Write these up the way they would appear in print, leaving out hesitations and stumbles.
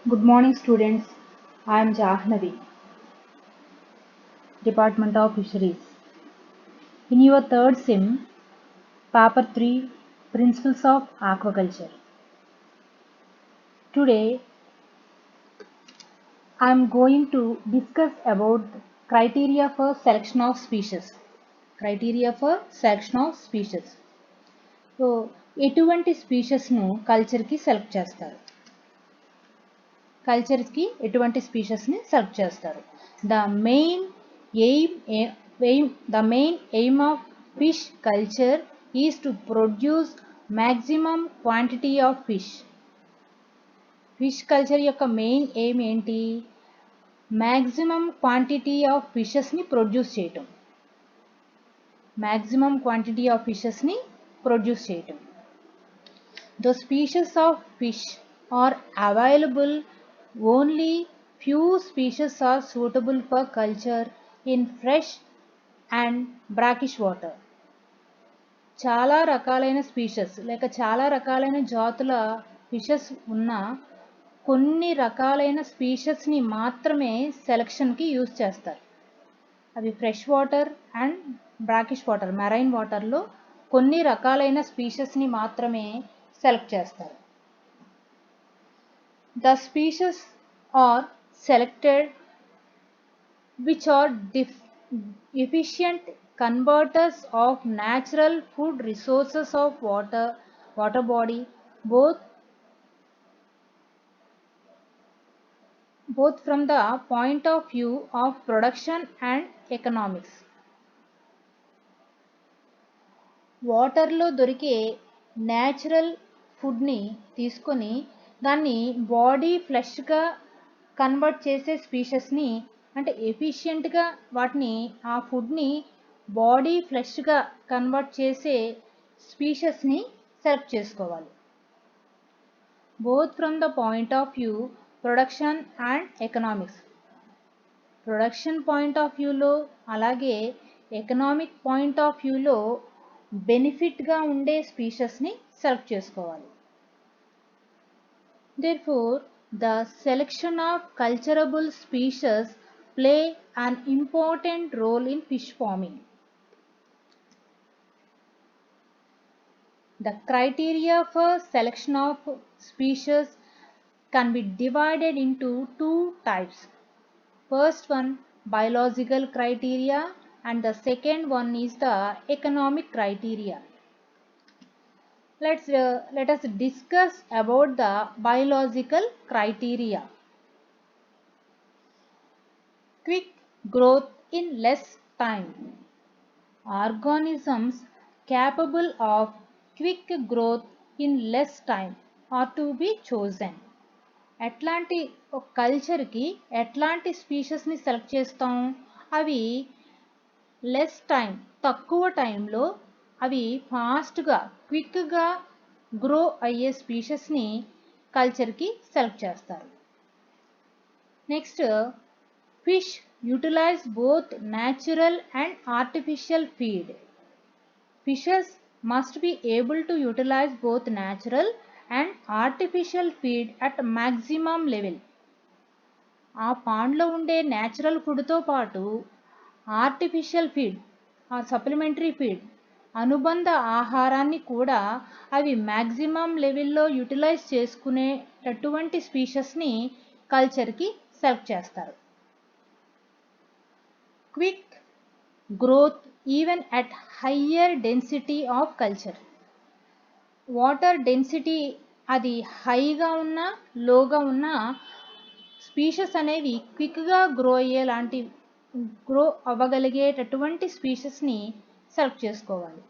Good morning, students. I am Jahnavi, Department of Fisheries. In your third sim, Paper 3, Principles of Aquaculture. Today, I am going to discuss about criteria for selection of species. Criteria for selection of species. So ఎటువంటి స్పీషెస్ను కల్చర్కి select చేస్తారు ఎటువంటి స్పీషెస్ని select చేస్తారు the main aim of fish culture is to produce maximum quantity of fish culture యొక్క main aim ఏంటి maximum quantity of ఫిషెస్ని produce చేయటం The species of fish are available. Only few species are suitable for culture in fresh and brackish water. చాలా రకాలైన species లేక చాలా రకాలైన జాతుల fishes ఉన్న కొన్ని రకాలైన స్పీషెస్ని మాత్రమే సెలక్షన్కి యూజ్ చేస్తారు అవి fresh water and brackish water marine వాటర్లో కొన్ని రకాలైన స్పీషెస్ని మాత్రమే సెలెక్ట్ చేస్తారు the species are selected which are efficient converters of natural food resources of water body both from the point of view of production and economics. వాటర్లో దొరికే natural ఫుడ్ని తీసుకొని దాన్ని బాడీ ఫ్లెష్గా కన్వర్ట్ చేసే స్పీషెస్ని అంటే ఎఫిషియెంట్గా వాటిని ఆ ఫుడ్ని బాడీ ఫ్లెష్గా కన్వర్ట్ చేసే స్పీషెస్ని సెలెక్ట్ చేసుకోవాలి both from the point of view production and economics production point of వ్యూలో అలాగే ఎకనామిక్ పాయింట్ ఆఫ్ వ్యూలో బెనిఫిట్గా ఉండే స్పీషెస్ని సెలెక్ట్ చేసుకోవాలి Therefore, the selection of culturable species play an important role in fish farming. The criteria for selection of species can be divided into two types. First one, biological criteria, and the second one is the economic criteria. Let us discuss about the biological criteria. Quick growth in less time. Organisms capable of quick growth in less time are to be chosen. ఎట్లాంటి కల్చర్కి ఎట్లాంటి స్పీషెస్ని select చేస్తాం అవి less time తక్కువ టైంలో అవి ఫాస్ట్గా క్విక్గా గ్రో అయ్యే స్పీషెస్ని కల్చర్కి సెలెక్ట్ చేస్తారు next fish utilize both natural and artificial feed fishes must be able to utilize both natural and artificial feed at maximum level ఆ పాండ్లో ఉండే న్యాచురల్ ఫుడ్తో పాటు ఆర్టిఫిషియల్ ఫీడ్ ఆ సప్లిమెంటరీ ఫీడ్ అనుబంధ ఆహారాన్ని కూడా అవి మ్యాక్సిమం లెవెల్లో యూటిలైజ్ చేసుకునేటటువంటి స్పీషెస్ని కల్చర్కి సెలెక్ట్ చేస్తారు quick growth even at higher density of culture water density అది హైగా ఉన్న లోగా ఉన్న స్పీషెస్ అనేవి క్విక్గా గ్రో అవ్వగలిగేటటువంటి స్పీషెస్ని సెలెక్ట్ చేసుకోవాలి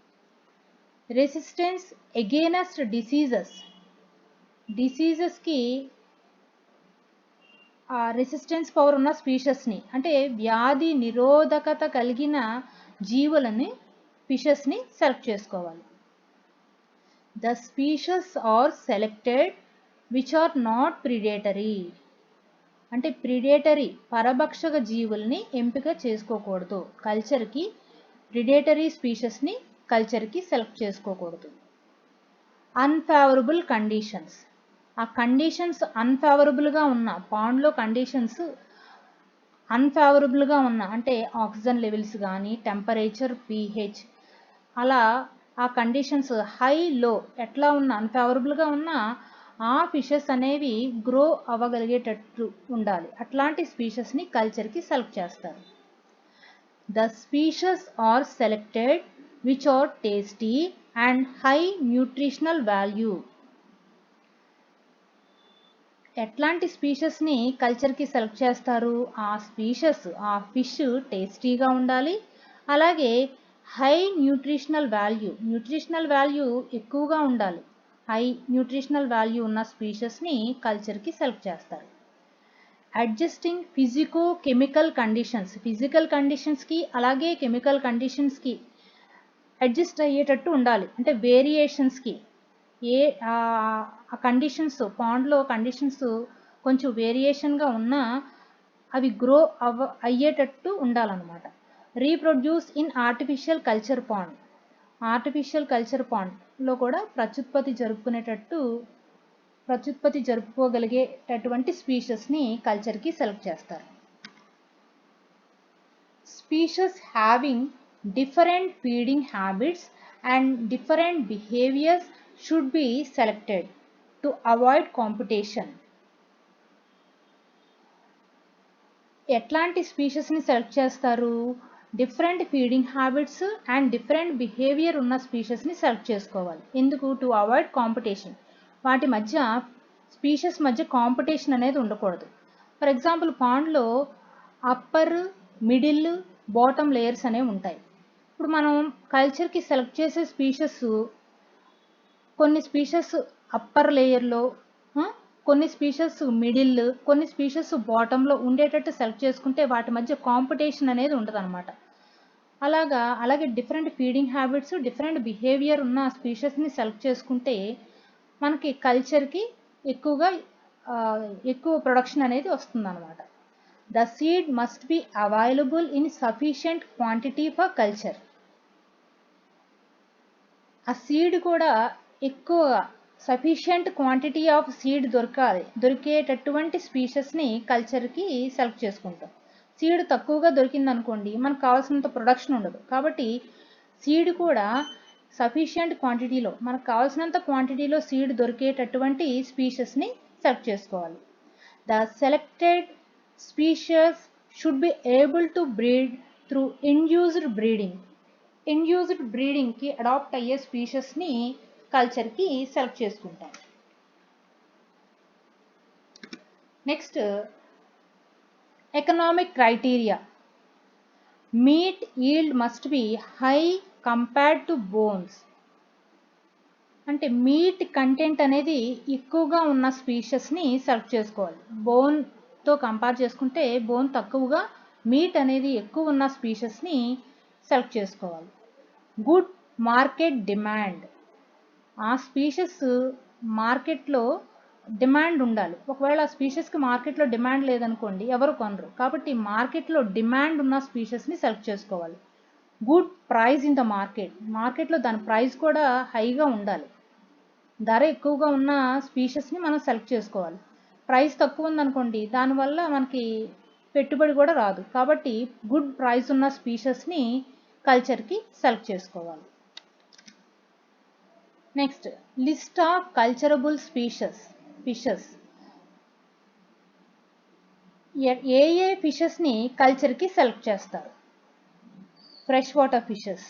రెసిస్టెన్స్ ఎగెనెస్ట్ డిసీజెస్కి రెసిస్టెన్స్ పవర్ ఉన్న స్పీషెస్ని అంటే వ్యాధి నిరోధకత కలిగిన ఫిషెస్ని సెలెక్ట్ చేసుకోవాలి The species are selected which are not predatory. అంటే ప్రిడేటరీ పరభక్షక జీవుల్ని ఎంపిక చేసుకోకూడదు కల్చర్కి ప్రిడేటరీ స్పీషెస్ని కల్చర్కి సెలెక్ట్ చేసుకోకూడదు అన్ఫేవరబుల్ కండిషన్స్ ఆ కండిషన్స్ అన్ఫేవరబుల్గా ఉన్న పాండ్లో కండిషన్స్ అన్ఫేవరబుల్గా ఉన్న అంటే ఆక్సిజన్ లెవెల్స్ కానీ టెంపరేచర్ pH అలా ఆ కండిషన్స్ హై లో ఎట్లా ఉన్న అన్ఫేవరబుల్గా ఉన్న ఆ ఫిషెస్ అనేవి గ్రో అవ్వగలిగేటట్టు ఉండాలి. అట్లాంటి స్పీషెస్ని కల్చర్కి సెలెక్ట్ చేస్తారు. The species are selected which are tasty and high nutritional value. ఎట్లాంటి స్పీషెస్ని కల్చర్కి సెలెక్ట్ చేస్తారు? ఆ స్పీషెస్ ఆ ఫిష్ టేస్టీగా ఉండాలి, అలాగే హై న్యూట్రిషనల్ వాల్యూ ఎక్కువగా ఉండాలి. హై న్యూట్రిషనల్ వాల్యూ ఉన్న స్పీషెస్ని కల్చర్కి సెలెక్ట్ చేస్తారు. Adjusting physico chemical conditions, physical కండిషన్స్కి అలాగే కెమికల్ కండిషన్స్కి అడ్జస్ట్ అయ్యేటట్టు ఉండాలి. అంటే వేరియేషన్స్కి ఆ కండిషన్స్ పాండ్లో కండిషన్స్ కొంచెం వేరియేషన్గా ఉన్నా అవి గ్రో అయ్యేటట్టు ఉండాలన్నమాట. రీప్రొడ్యూస్ ఇన్ ఆర్టిఫిషియల్ కల్చర్ పాండ్లో కూడా ప్రత్యుత్పత్తి జరుపుకోగలిగేటటువంటి స్పీషెస్ని కల్చర్కి సెలెక్ట్ చేస్తారు. Species having different feeding habits and different behaviors should be selected to avoid competition. ఎట్లాంటి స్పీషెస్ని సెలెక్ట్ చేస్తారు? Different feeding habits and different behaviour ఉన్న స్పీషెస్ని సెలెక్ట్ చేసుకోవాలి. ఎందుకు? To avoid competition. వాటి మధ్య స్పీషెస్ మధ్య కాంపిటీషన్ అనేది ఉండకూడదు. ఫర్ ఎగ్జాంపుల్ పాండ్లో అప్పర్, మిడిల్, బాటమ్ లేయర్స్ అనేవి ఉంటాయి. ఇప్పుడు మనం కల్చర్కి సెలెక్ట్ చేసే స్పీషెస్ కొన్ని స్పీషెస్ అప్పర్ లేయర్లో, కొన్ని స్పీషెస్ మిడిల్, కొన్ని స్పీషెస్ బాటంలో ఉండేటట్టు సెలెక్ట్ చేసుకుంటే వాటి మధ్య కాంపిటీషన్ అనేది ఉండదు అనమాట. అలాగే different feeding habits, different behaviour ఉన్న స్పీషెస్ని సెలెక్ట్ చేసుకుంటే మనకి కల్చర్కి ఎక్కువ ప్రొడక్షన్ అనేది వస్తుంది అనమాట. The seed must be available in sufficient quantity for culture. ఆ సీడ్ కూడా ఎక్కువ సఫిషియంట్ క్వాంటిటీ ఆఫ్ సీడ్ దొరికేటటువంటి స్పీషెస్ని కల్చర్కి సెలెక్ట్ చేసుకుంటాం. సీడ్ తక్కువగా దొరికిందనుకోండి మనకు కావాల్సినంత ప్రొడక్షన్ ఉండదు. కాబట్టి సీడ్ కూడా సఫిషియంట్ క్వాంటిటీలో మనకు కావాల్సినంత క్వాంటిటీలో సీడ్ దొరికేటటువంటి స్పీషెస్ని సెలెక్ట్ చేసుకోవాలి. The selected species should be able to breed through induced బ్రీడింగ్కి అడాప్ట్ అయ్యే స్పీషెస్ని కల్చర్కి సెలెక్ట్ చేసుకుంటాం. Next economic criteria. Meat yield must be high compared to bones. అంటే మీట్ కంటెంట్ అనేది ఎక్కువగా ఉన్న స్పీషెస్ని సెలెక్ట్ చేసుకోవాలి. బోన్తో కంపేర్ చేసుకుంటే బోన్ తక్కువగా, మీట్ అనేది ఎక్కువ ఉన్న స్పీషెస్ని సెలెక్ట్ చేసుకోవాలి. Good market demand. ఆ స్పీషెస్ మార్కెట్లో డిమాండ్ ఉండాలి. ఒకవేళ ఆ స్పీషెస్కి మార్కెట్లో డిమాండ్ లేదనుకోండి ఎవరు కొనరు. కాబట్టి మార్కెట్లో డిమాండ్ ఉన్న స్పీషెస్ని సెలెక్ట్ చేసుకోవాలి. గుడ్ ప్రైస్ ఇన్ ద మార్కెట్లో దాని ప్రైస్ కూడా హైగా ఉండాలి. ధర ఎక్కువగా ఉన్న స్పీషెస్ని మనం సెలెక్ట్ చేసుకోవాలి. ప్రైస్ తక్కువ ఉందనుకోండి దానివల్ల మనకి పెట్టుబడి కూడా రాదు. కాబట్టి గుడ్ ప్రైస్ ఉన్న స్పీషెస్ని కల్చర్కి సెలెక్ట్ చేసుకోవాలి. Next list of culturable fishes. ఏ ఫిషెస్ని కల్చర్కి సెలెక్ట్ చేస్తారు? Fresh water fishes.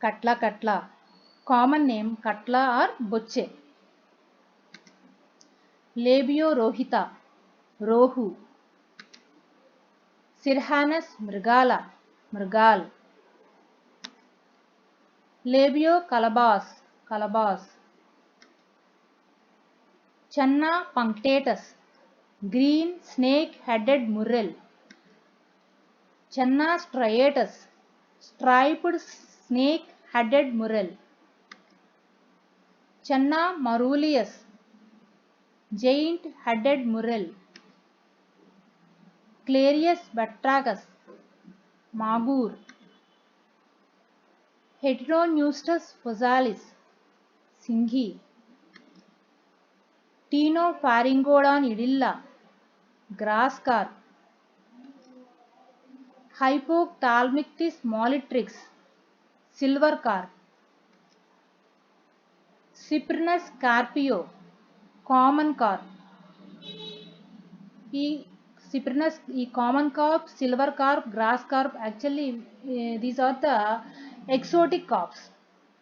Catla, common name Catla or bochche. Labeo rohita, rohu. Cirrhinus mrigal. Labeo calbasu. Channa punctatus, green snake headed murrel. Channa striatus, striped snake headed murrel. Channa marulius, giant headed murrel. Clarias batrachus, magur. Heteropneustes fossilis, Singhi, Ctenopharyngodon idilla, grass carp, Hypophthalmitis mollitrix, silver carp, Cyprinus carpio, common carp. ఈ Cyprinus ఈ common carp silver carp grass carp actually these are the exotic carps.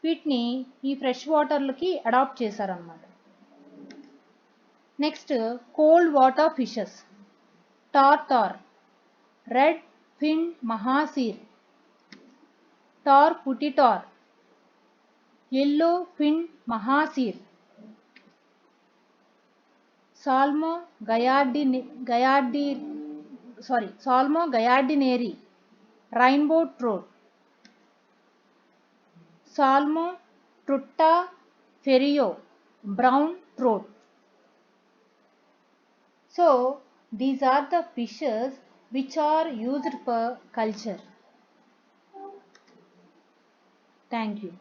వీటిని ఈ fresh వాటర్లకి adapt చేశారనమాట. Next cold water fishes, Tor tor, red fin mahseer, Tor putitora, yellow fin mahasir, Salmo gallardineri, rainbow trout, Salmo trutta ferio, brown trout. So these are the fishes which are used for culture. Thank you.